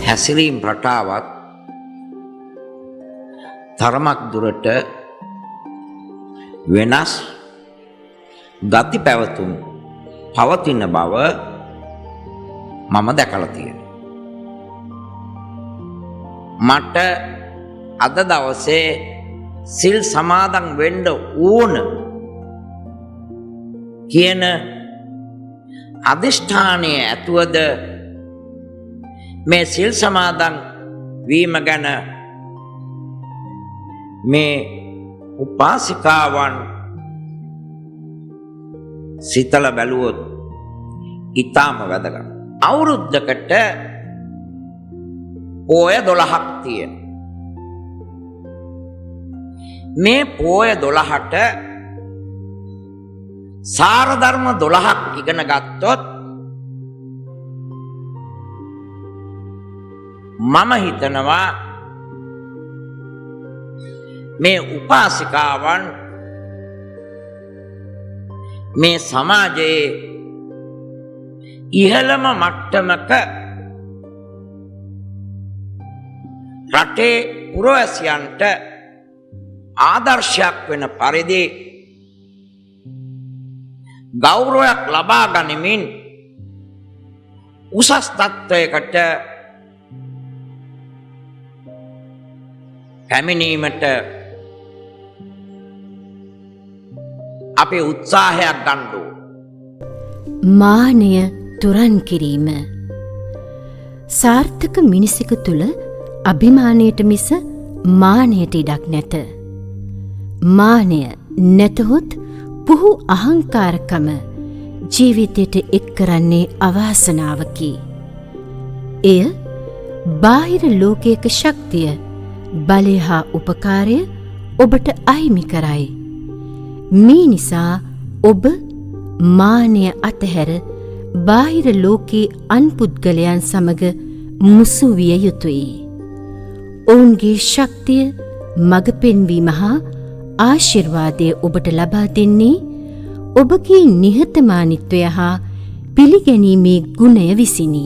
හැසිරීම් රටාවත් තරමක් දුරට වෙනස් ගති පැවතුම් පවතින බව මම දැකලා තියෙනවා. මට අද දවසේ සිල් සමාදන් වෙන්න ඕන කියන අදිෂ්ඨානයේ ඇතුවද මේ සිල් සමාදන් වීම ගැන මේ උපාසිකාවන් සිතල බැලුවොත් ඊටම වැදගත්. අවුරුද්දකට පෝය 12ක් තියෙන. මේ පෝය 12ට සාර ධර්ම 12ක් ඉගෙන ගත්තොත් මම හිතනවා මේ උපාසිකාවන් මේ සමාජයේ ඉහළම මට්ටමක රටේ පුරවැසියන්ට ආදර්ශයක් වෙන පරිදි ගෞරවයක් ලබා ගනිමින් උසස් තත්ත්වයකට පැමිණීමට අපි උත්සාහයක් ගන්න ඕන. මානය තුරන් කිරීම සාර්ථක මිනිසෙකු තුළ අභිමානයට මිස මානයට ඉඩක් නැත. මානය නැතහොත් පුහු අහංකාරකම ජීවිතයට එක් කරන්නේ අවාසනාවකි. එය බාහිර ලෝකයක ශක්තිය බලය හා උපකාරය ඔබට අහිමි කරයි. මේ නිසා ඔබ මානය අතහැර බාහිර ලෝකයේ අන් පුද්ගලයන් සමග මුසු විය යුතුයි. ඔවුන්ගේ ශක්තිය මඟ පෙන්වීම හා ආශිර්වාදය ඔබට ලබා දෙන්නේ ඔබගේ නිහතමානීත්වය හා පිළිගැනීමේ ගුණය විසිනි.